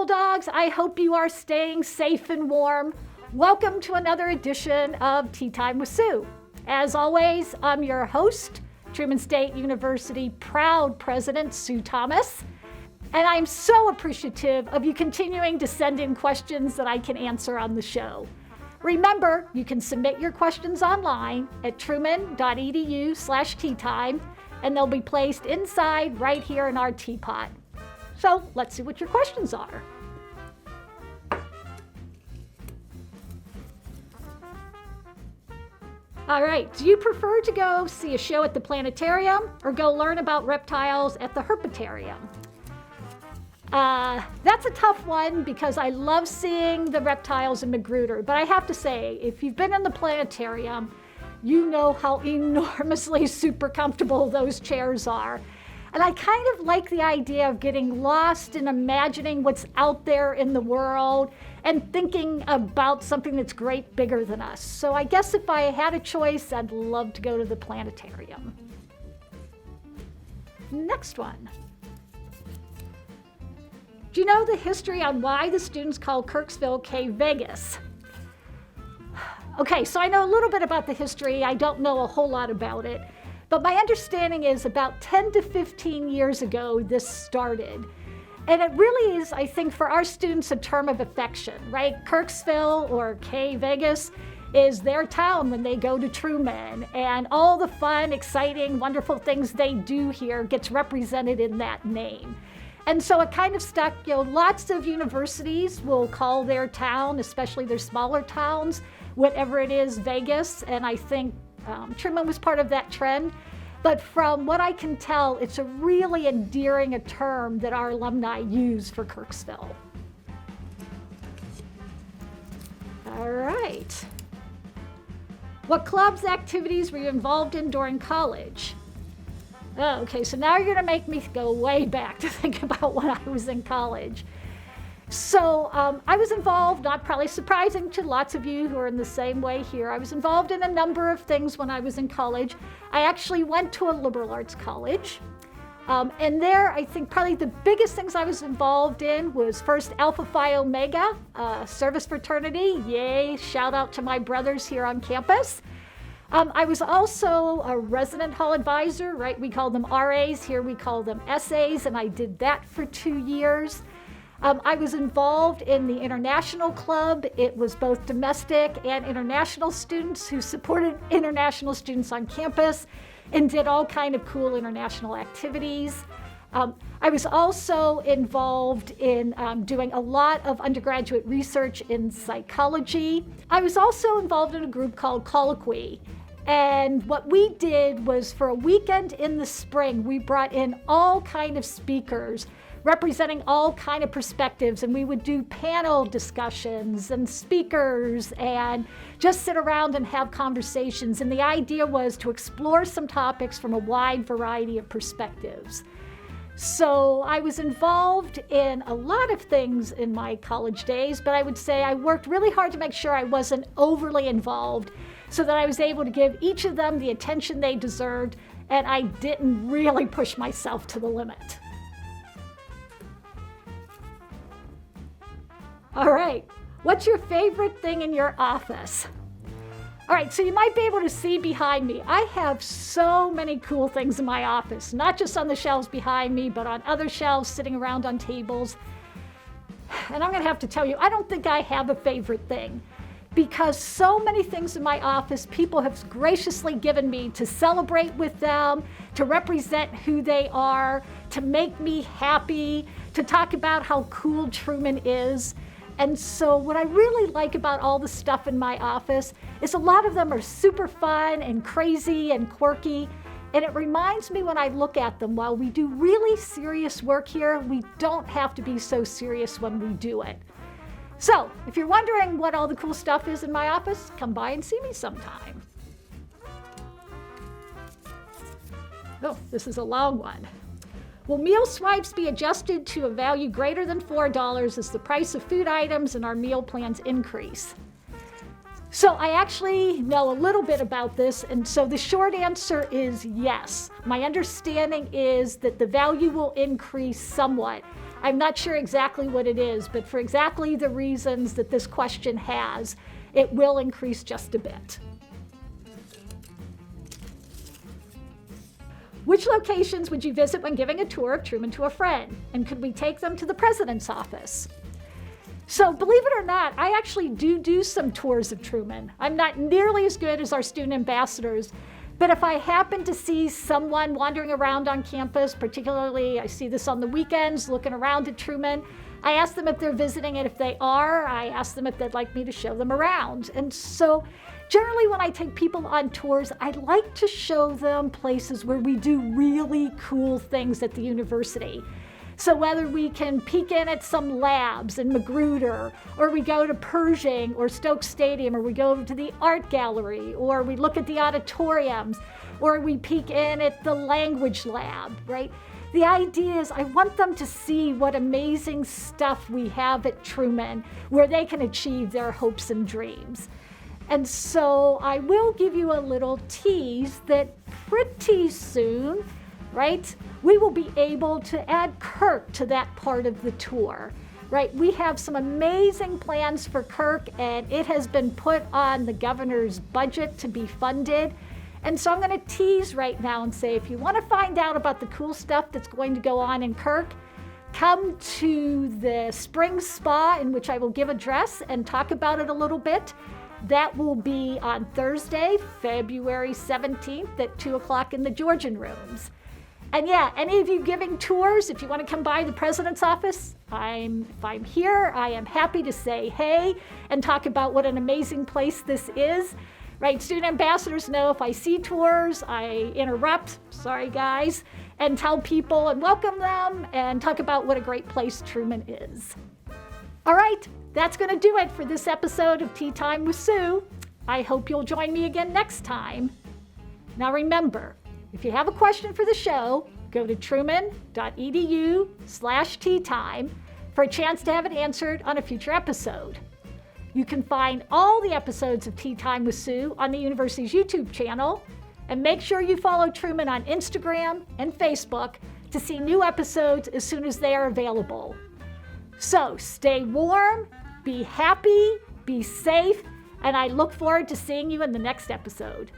Bulldogs, I hope you are staying safe and warm. Welcome to another edition of Tea Time with Sue. As always, I'm your host, Truman State University proud president, Sue Thomas. And I'm so appreciative of you continuing to send in questions that I can answer on the show. Remember, you can submit your questions online at truman.edu/teatime, and they'll be placed inside right here in our teapot. So let's see what your questions are. All right, do you prefer to go see a show at the Planetarium or go learn about reptiles at the herpeterium? That's a tough one because I love seeing the reptiles in Magruder, but I have to say, if you've been in the Planetarium, you know how enormously super comfortable those chairs are. And I kind of like the idea of getting lost in imagining what's out there in the world and thinking about something that's great bigger than us. So I guess if I had a choice, I'd love to go to the Planetarium. Next one. Do you know the history on why the students call Kirksville K Vegas? Okay, so I know a little bit about the history. I don't know a whole lot about it. But my understanding is about 10 to 15 years ago, this started. And it really is, I think, for our students, a term of affection, right? Kirksville or K Vegas is their town when they go to Truman. And all the fun, exciting, wonderful things they do here gets represented in that name. And so it kind of stuck. Lots of universities will call their town, especially their smaller towns, whatever it is, Vegas. And I think Truman was part of that trend. But from what I can tell, it's a really endearing term that our alumni use for Kirksville. All right. What clubs, activities were you involved in during college? Oh, okay, so now you're going to make me go way back to think about when I was in college. So I was involved, not probably surprising to lots of you who are in the same way here, I was involved in a number of things when I was in college. I actually went to a liberal arts college. And there, I think probably the biggest things I was involved in was first Alpha Phi Omega, service fraternity. Yay, shout out to my brothers here on campus. I was also a resident hall advisor, right? We call them RAs, here we call them SAs, and I did that for 2 years. I was involved in the international club. It was both domestic and international students who supported international students on campus and did all kind of cool international activities. I was also involved in doing a lot of undergraduate research in psychology. I was also involved in a group called Colloquy. And what we did was for a weekend in the spring, we brought in all kind of speakers representing all kind of perspectives, and we would do panel discussions and speakers and just sit around and have conversations. And the idea was to explore some topics from a wide variety of perspectives. So I was involved in a lot of things in my college days, but I would say I worked really hard to make sure I wasn't overly involved so that I was able to give each of them the attention they deserved, and I didn't really push myself to the limit. All right, what's your favorite thing in your office? All right, so you might be able to see behind me. I have so many cool things in my office, not just on the shelves behind me, but on other shelves sitting around on tables. And I'm gonna have to tell you, I don't think I have a favorite thing because so many things in my office people have graciously given me to celebrate with them, to represent who they are, to make me happy, to talk about how cool Truman is. And so what I really like about all the stuff in my office is a lot of them are super fun and crazy and quirky. And it reminds me when I look at them, while we do really serious work here, we don't have to be so serious when we do it. So if you're wondering what all the cool stuff is in my office, come by and see me sometime. Oh, this is a long one. Will meal swipes be adjusted to a value greater than $4 as the price of food items and our meal plans increase? So I actually know a little bit about this, and so the short answer is yes. My understanding is that the value will increase somewhat. I'm not sure exactly what it is, but for exactly the reasons that this question has, it will increase just a bit. Which locations would you visit when giving a tour of Truman to a friend? And could we take them to the president's office? So believe it or not, I actually do some tours of Truman. I'm not nearly as good as our student ambassadors, but if I happen to see someone wandering around on campus, particularly I see this on the weekends, looking around at Truman, I ask them if they're visiting, and if they are, I ask them if they'd like me to show them around. And so generally when I take people on tours, I like to show them places where we do really cool things at the university. So whether we can peek in at some labs in Magruder, or we go to Pershing or Stokes Stadium, or we go to the art gallery, or we look at the auditoriums, or we peek in at the language lab, right? The idea is I want them to see what amazing stuff we have at Truman where they can achieve their hopes and dreams. And so I will give you a little tease that pretty soon, right, we will be able to add Kirk to that part of the tour, right? We have some amazing plans for Kirk, and it has been put on the governor's budget to be funded. And so I'm going to tease right now and say, if you want to find out about the cool stuff that's going to go on in Kirk, come to the spring spa, in which I will give a dress and talk about it a little bit. That will be on Thursday, February 17th at 2 o'clock in the Georgian rooms. And yeah, any of you giving tours, if you want to come by the president's office, if I'm here, I am happy to say hey and talk about what an amazing place this is. Right, student ambassadors know if I see tours, I interrupt, sorry guys, and tell people and welcome them and talk about what a great place Truman is. All right, that's going to do it for this episode of Tea Time with Sue. I hope you'll join me again next time. Now remember, if you have a question for the show, go to truman.edu/teatime for a chance to have it answered on a future episode. You can find all the episodes of Tea Time with Sue on the university's YouTube channel, and make sure you follow Truman on Instagram and Facebook to see new episodes as soon as they are available. So stay warm, be happy, be safe, and I look forward to seeing you in the next episode.